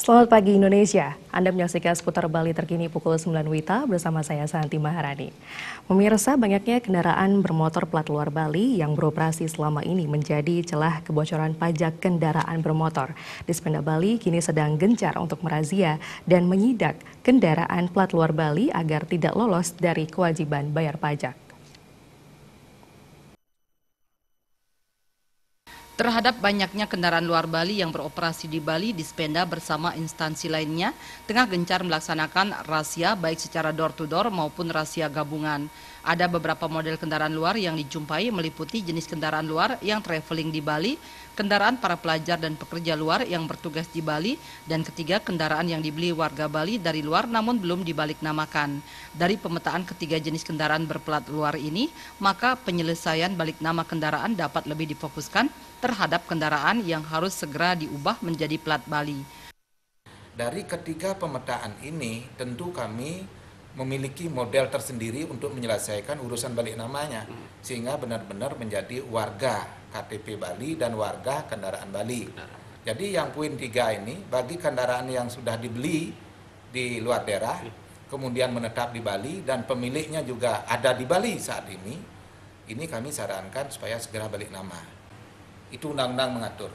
Selamat pagi Indonesia, Anda menyaksikan seputar Bali terkini pukul 9 WITA bersama saya Santi Maharani. Pemirsa, banyaknya kendaraan bermotor plat luar Bali yang beroperasi selama ini menjadi celah kebocoran pajak kendaraan bermotor. Dispenda Bali kini sedang gencar untuk merazia dan menyidak kendaraan plat luar Bali agar tidak lolos dari kewajiban bayar pajak. Terhadap banyaknya kendaraan luar Bali yang beroperasi di Bali, Dispenda bersama instansi lainnya tengah gencar melaksanakan razia baik secara door-to-door maupun razia gabungan. Ada beberapa model kendaraan luar yang dijumpai meliputi jenis kendaraan luar yang traveling di Bali, kendaraan para pelajar dan pekerja luar yang bertugas di Bali, dan ketiga kendaraan yang dibeli warga Bali dari luar namun belum dibaliknamakan. Dari pemetaan ketiga jenis kendaraan berplat luar ini, maka penyelesaian balik nama kendaraan dapat lebih difokuskan terhadap kendaraan yang harus segera diubah menjadi plat Bali. Dari ketiga pemetaan ini, tentu kami memiliki model tersendiri untuk menyelesaikan urusan balik namanya, sehingga benar-benar menjadi warga KTP Bali dan warga kendaraan Bali. Jadi yang poin 3 ini, bagi kendaraan yang sudah dibeli di luar daerah, kemudian menetap di Bali dan pemiliknya juga ada di Bali saat ini kami sarankan supaya segera balik nama. Itu undang-undang mengatur.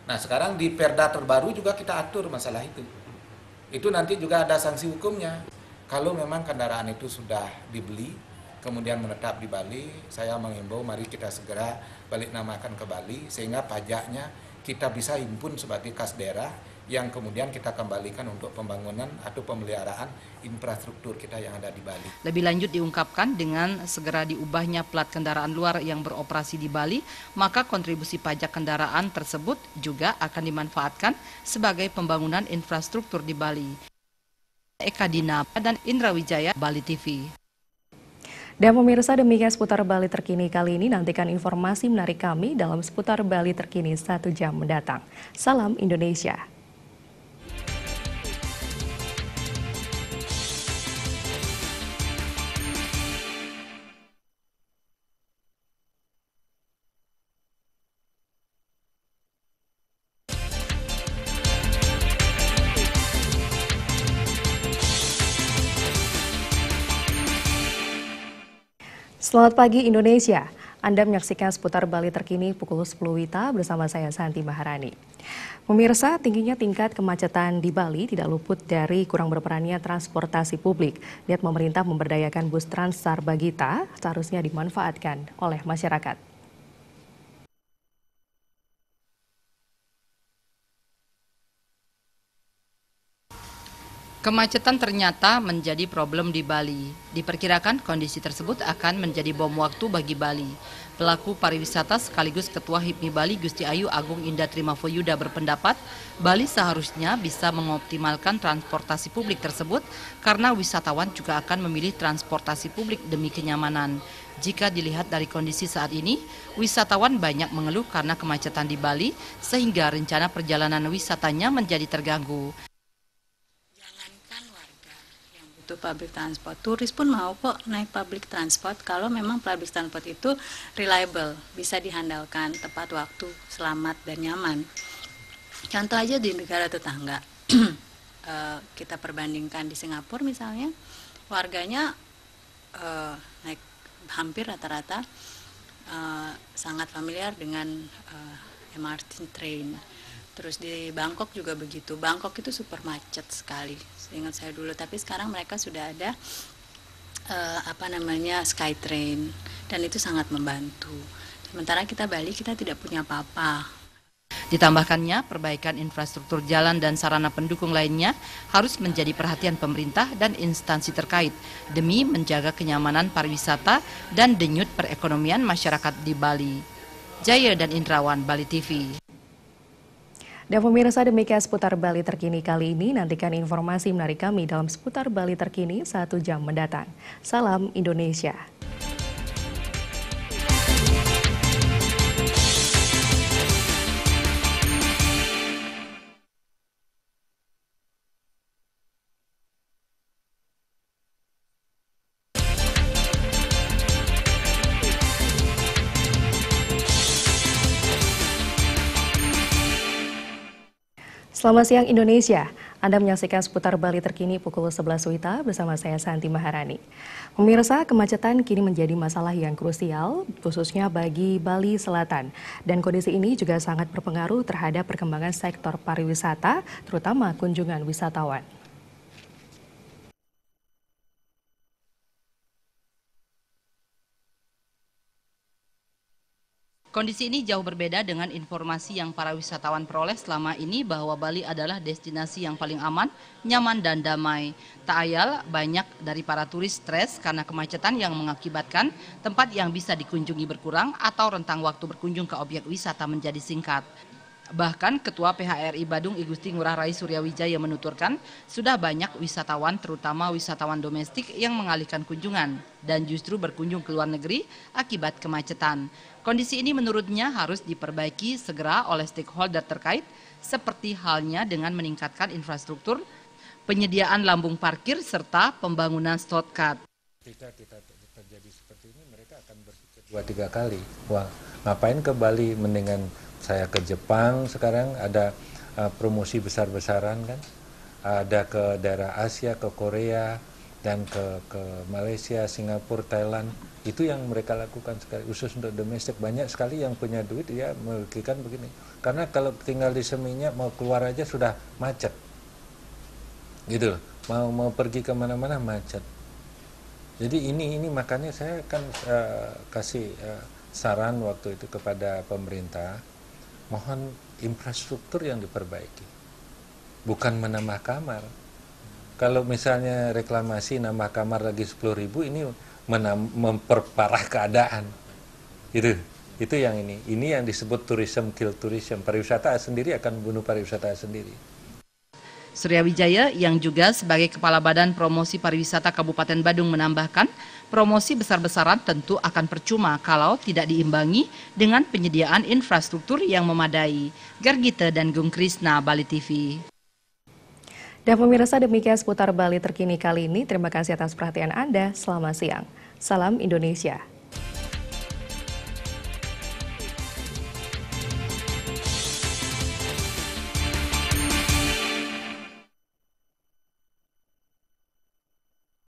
Nah sekarang di Perda terbaru juga kita atur masalah itu. Itu nanti juga ada sanksi hukumnya. Kalau memang kendaraan itu sudah dibeli, kemudian menetap di Bali, saya mengimbau mari kita segera balik namakan ke Bali, sehingga pajaknya kita bisa himpun sebagai kas daerah yang kemudian kita kembalikan untuk pembangunan atau pemeliharaan infrastruktur kita yang ada di Bali. Lebih lanjut diungkapkan dengan segera diubahnya plat kendaraan luar yang beroperasi di Bali, maka kontribusi pajak kendaraan tersebut juga akan dimanfaatkan sebagai pembangunan infrastruktur di Bali. Eka Dina dan Indra Wijaya, Bali TV. Dan pemirsa, demikian seputar Bali terkini kali ini. Nantikan informasi menarik kami dalam seputar Bali terkini 1 jam mendatang. Salam Indonesia. Selamat pagi Indonesia, Anda menyaksikan seputar Bali terkini pukul 10 WITA bersama saya Santi Maharani. Pemirsa, tingginya tingkat kemacetan di Bali tidak luput dari kurang berperannya transportasi publik. Niat pemerintah memberdayakan bus Trans Sarbagita seharusnya dimanfaatkan oleh masyarakat. Kemacetan ternyata menjadi problem di Bali. Diperkirakan kondisi tersebut akan menjadi bom waktu bagi Bali. Pelaku pariwisata sekaligus Ketua HIPMI Bali Gusti Ayu Agung Indah Trimafoyuda berpendapat Bali seharusnya bisa mengoptimalkan transportasi publik tersebut karena wisatawan juga akan memilih transportasi publik demi kenyamanan. Jika dilihat dari kondisi saat ini, wisatawan banyak mengeluh karena kemacetan di Bali sehingga rencana perjalanan wisatanya menjadi terganggu. Itu public transport, turis pun mau kok naik public transport kalau memang public transport itu reliable, bisa dihandalkan, tepat waktu, selamat dan nyaman. Contoh aja di negara tetangga, kita perbandingkan di Singapura misalnya, warganya naik hampir rata-rata sangat familiar dengan MRT train. Terus di Bangkok juga begitu. Bangkok itu super macet sekali, seingat saya dulu. Tapi sekarang mereka sudah ada Skytrain, dan itu sangat membantu. Sementara kita Bali, kita tidak punya apa-apa. Ditambahkannya, perbaikan infrastruktur jalan dan sarana pendukung lainnya harus menjadi perhatian pemerintah dan instansi terkait demi menjaga kenyamanan pariwisata dan denyut perekonomian masyarakat di Bali. Jaya dan Indrawan, Bali TV. Dan pemirsa, demikian seputar Bali terkini kali ini. Nantikan informasi menarik kami dalam seputar Bali terkini 1 jam mendatang. Salam Indonesia. Selamat siang Indonesia, Anda menyaksikan seputar Bali terkini pukul 11 WITA bersama saya Santi Maharani. Pemirsa, kemacetan kini menjadi masalah yang krusial, khususnya bagi Bali Selatan. Dan kondisi ini juga sangat berpengaruh terhadap perkembangan sektor pariwisata, terutama kunjungan wisatawan. Kondisi ini jauh berbeda dengan informasi yang para wisatawan peroleh selama ini bahwa Bali adalah destinasi yang paling aman, nyaman, dan damai. Tak ayal, banyak dari para turis stres karena kemacetan yang mengakibatkan tempat yang bisa dikunjungi berkurang atau rentang waktu berkunjung ke objek wisata menjadi singkat. Bahkan Ketua PHRI Badung I Gusti Ngurah Rai Suryawijaya menuturkan sudah banyak wisatawan terutama wisatawan domestik yang mengalihkan kunjungan dan justru berkunjung ke luar negeri akibat kemacetan. Kondisi ini menurutnya harus diperbaiki segera oleh stakeholder terkait seperti halnya dengan meningkatkan infrastruktur, penyediaan lambung parkir serta pembangunan shortcut. Ketika kita terjadi seperti ini mereka akan berpikir 2-3 kali. Wah, ngapain ke Bali, mendingan saya ke Jepang sekarang ada promosi besar-besaran kan, ada ke daerah Asia, ke Korea, dan ke Malaysia, Singapura, Thailand. Itu yang mereka lakukan sekali, khusus untuk domestik. Banyak sekali yang punya duit ya memikirkan begini. Karena kalau tinggal di Seminyak mau keluar aja sudah macet. Gitu loh, mau pergi kemana-mana macet. Jadi ini makanya saya kan kasih saran waktu itu kepada pemerintah, mohon infrastruktur yang diperbaiki, bukan menambah kamar. Kalau misalnya reklamasi nambah kamar lagi 10.000, ini memperparah keadaan. Itu yang ini yang disebut tourism kill tourism. Pariwisata sendiri akan membunuh pariwisata sendiri. Suryawijaya yang juga sebagai Kepala Badan Promosi Pariwisata Kabupaten Badung menambahkan, promosi besar-besaran tentu akan percuma kalau tidak diimbangi dengan penyediaan infrastruktur yang memadai. Gargita dan Gung Krisna, Bali TV. Dan pemirsa, demikian seputar Bali terkini kali ini. Terima kasih atas perhatian Anda. Selamat siang. Salam Indonesia.